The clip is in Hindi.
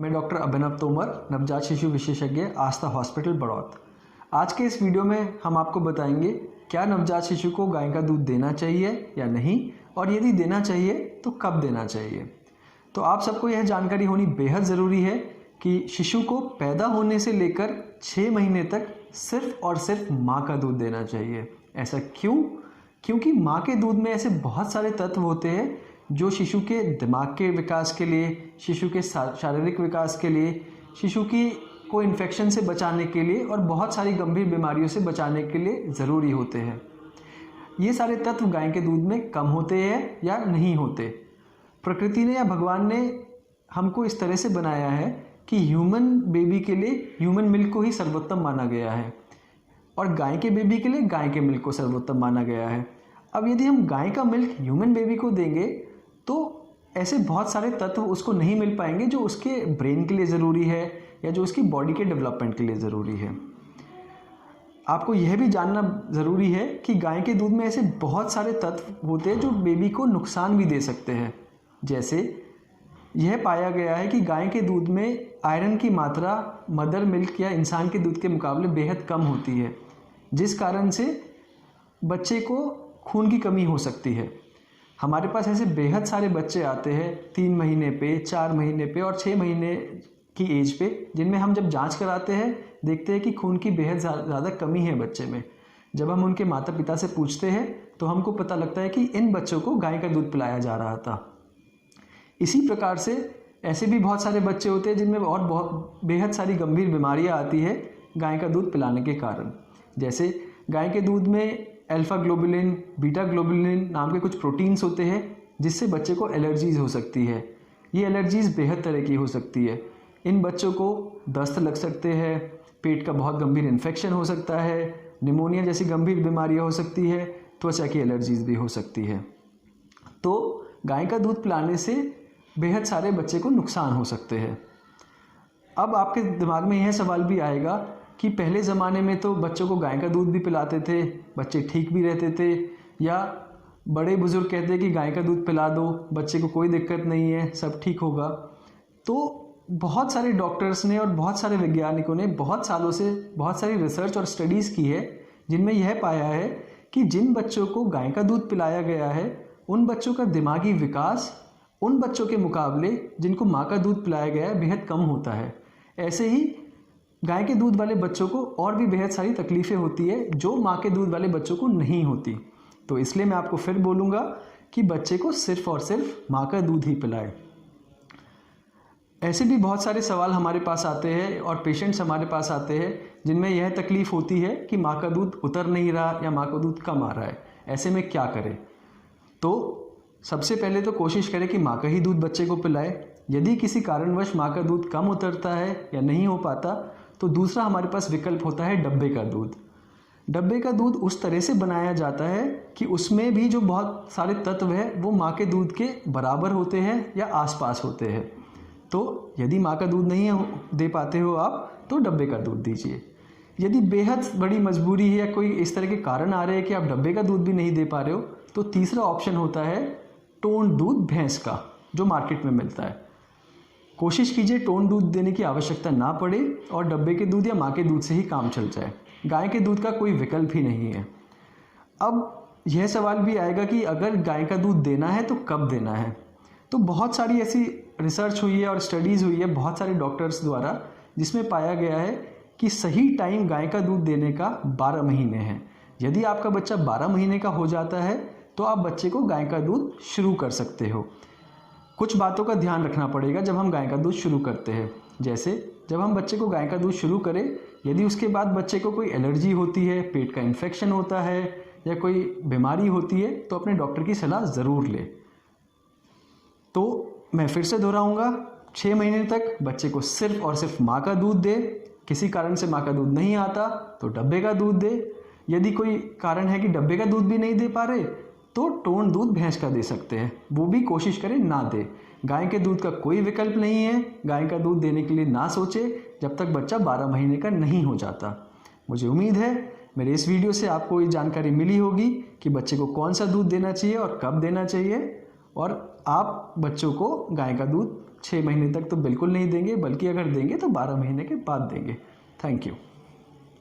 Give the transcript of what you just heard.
मैं डॉक्टर अभिनव तोमर, नवजात शिशु विशेषज्ञ, आस्था हॉस्पिटल बड़ौत। आज के इस वीडियो में हम आपको बताएंगे क्या नवजात शिशु को गाय का दूध देना चाहिए या नहीं, और यदि देना चाहिए तो कब देना चाहिए। तो आप सबको यह जानकारी होनी बेहद ज़रूरी है कि शिशु को पैदा होने से लेकर 6 महीने तक सिर्फ और सिर्फ माँ का दूध देना चाहिए। ऐसा क्यों? क्योंकि माँ के दूध में ऐसे बहुत सारे तत्व होते हैं जो शिशु के दिमाग के विकास के लिए, शिशु के शारीरिक विकास के लिए, शिशु को इन्फेक्शन से बचाने के लिए और बहुत सारी गंभीर बीमारियों से बचाने के लिए ज़रूरी होते हैं। ये सारे तत्व गाय के दूध में कम होते हैं या नहीं होते। प्रकृति ने या भगवान ने हमको इस तरह से बनाया है कि ह्यूमन बेबी के लिए ह्यूमन मिल्क को ही सर्वोत्तम माना गया है और गाय के बेबी के लिए गाय के मिल्क को सर्वोत्तम माना गया है। अब यदि हम गाय का मिल्क ह्यूमन बेबी को देंगे तो ऐसे बहुत सारे तत्व उसको नहीं मिल पाएंगे जो उसके ब्रेन के लिए ज़रूरी है या जो उसकी बॉडी के डेवलपमेंट के लिए ज़रूरी है। आपको यह भी जानना ज़रूरी है कि गाय के दूध में ऐसे बहुत सारे तत्व होते हैं जो बेबी को नुकसान भी दे सकते हैं। जैसे यह पाया गया है कि गाय के दूध में आयरन की मात्रा मदर मिल्क या इंसान के दूध के मुकाबले बेहद कम होती है, जिस कारण से बच्चे को खून की कमी हो सकती है। हमारे पास ऐसे बेहद सारे बच्चे आते हैं 3 महीने पे, 4 महीने पे और 6 महीने की एज पे, जिनमें हम जब जांच कराते हैं देखते हैं कि खून की बेहद ज़्यादा कमी है बच्चे में। जब हम उनके माता पिता से पूछते हैं तो हमको पता लगता है कि इन बच्चों को गाय का दूध पिलाया जा रहा था। इसी प्रकार से ऐसे भी बहुत सारे बच्चे होते हैं जिनमें और बहुत बेहद सारी गंभीर बीमारियां आती है गाय का दूध पिलाने के कारण। जैसे गाय के दूध में अल्फा ग्लोबुलिन, बीटा ग्लोबुलिन नाम के कुछ प्रोटीन्स होते हैं जिससे बच्चे को एलर्जीज़ हो सकती है। ये एलर्जीज़ बेहद तरह की हो सकती है। इन बच्चों को दस्त लग सकते हैं, पेट का बहुत गंभीर इन्फेक्शन हो सकता है, निमोनिया जैसी गंभीर बीमारियां हो सकती है, त्वचा की एलर्जीज़ भी हो सकती है। तो गाय का दूध पिलाने से बेहद सारे बच्चे को नुकसान हो सकते हैं। अब आपके दिमाग में यह सवाल भी आएगा कि पहले ज़माने में तो बच्चों को गाय का दूध भी पिलाते थे, बच्चे ठीक भी रहते थे, या बड़े बुजुर्ग कहते कि गाय का दूध पिला दो, बच्चे को कोई दिक्कत नहीं है, सब ठीक होगा। तो बहुत सारे डॉक्टर्स ने और बहुत सारे वैज्ञानिकों ने बहुत सालों से बहुत सारी रिसर्च और स्टडीज़ की है जिनमें यह पाया है कि जिन बच्चों को गाय का दूध पिलाया गया है उन बच्चों का दिमागी विकास उन बच्चों के मुकाबले जिनको माँ का दूध पिलाया गया है बेहद कम होता है। ऐसे ही गाय के दूध वाले बच्चों को और भी बेहद सारी तकलीफ़ें होती है जो माँ के दूध वाले बच्चों को नहीं होती। तो इसलिए मैं आपको फिर बोलूँगा कि बच्चे को सिर्फ और सिर्फ माँ का दूध ही पिलाएं। ऐसे भी बहुत सारे सवाल हमारे पास आते हैं और पेशेंट्स हमारे पास आते हैं जिनमें यह तकलीफ़ होती है कि माँ का दूध उतर नहीं रहा या माँ का दूध कम आ रहा है। ऐसे में क्या करें? तो सबसे पहले तो कोशिश करें कि माँ का ही दूध बच्चे को पिलाए। यदि किसी कारणवश माँ का दूध कम उतरता है या नहीं हो पाता तो दूसरा हमारे पास विकल्प होता है डब्बे का दूध। डब्बे का दूध उस तरह से बनाया जाता है कि उसमें भी जो बहुत सारे तत्व है वो माँ के दूध के बराबर होते हैं या आसपास होते हैं। तो यदि माँ का दूध नहीं दे पाते हो आप तो डब्बे का दूध दीजिए। यदि बेहद बड़ी मजबूरी है या कोई इस तरह के कारण आ रहे हैं कि आप डब्बे का दूध भी नहीं दे पा रहे हो तो तीसरा ऑप्शन होता है टोन दूध भैंस का, जो मार्केट में मिलता है। कोशिश कीजिए टोन दूध देने की आवश्यकता ना पड़े और डब्बे के दूध या माँ के दूध से ही काम चल जाए। गाय के दूध का कोई विकल्प ही नहीं है। अब यह सवाल भी आएगा कि अगर गाय का दूध देना है तो कब देना है। तो बहुत सारी ऐसी रिसर्च हुई है और स्टडीज़ हुई है बहुत सारे डॉक्टर्स द्वारा जिसमें पाया गया है कि सही टाइम गाय का दूध देने का 12 महीने है। यदि आपका बच्चा 12 महीने का हो जाता है तो आप बच्चे को गाय का दूध शुरू कर सकते हो। कुछ बातों का ध्यान रखना पड़ेगा जब हम गाय का दूध शुरू करते हैं। जैसे जब हम बच्चे को गाय का दूध शुरू करें, यदि उसके बाद बच्चे को कोई एलर्जी होती है, पेट का इन्फेक्शन होता है या कोई बीमारी होती है तो अपने डॉक्टर की सलाह ज़रूर लें। तो मैं फिर से दोहराऊंगा, 6 महीने तक बच्चे को सिर्फ और सिर्फ माँ का दूध दे। किसी कारण से माँ का दूध नहीं आता तो डब्बे का दूध दे। यदि कोई कारण है कि डब्बे का दूध भी नहीं दे पा रहे तो टोन दूध भैंस का दे सकते हैं, वो भी कोशिश करें ना दे। गाय के दूध का कोई विकल्प नहीं है। गाय का दूध देने के लिए ना सोचे जब तक बच्चा 12 महीने का नहीं हो जाता। मुझे उम्मीद है मेरे इस वीडियो से आपको ये जानकारी मिली होगी कि बच्चे को कौन सा दूध देना चाहिए और कब देना चाहिए, और आप बच्चों को गाय का दूध 6 महीने तक तो बिल्कुल नहीं देंगे, बल्कि अगर देंगे तो 12 महीने के बाद देंगे। Thank you.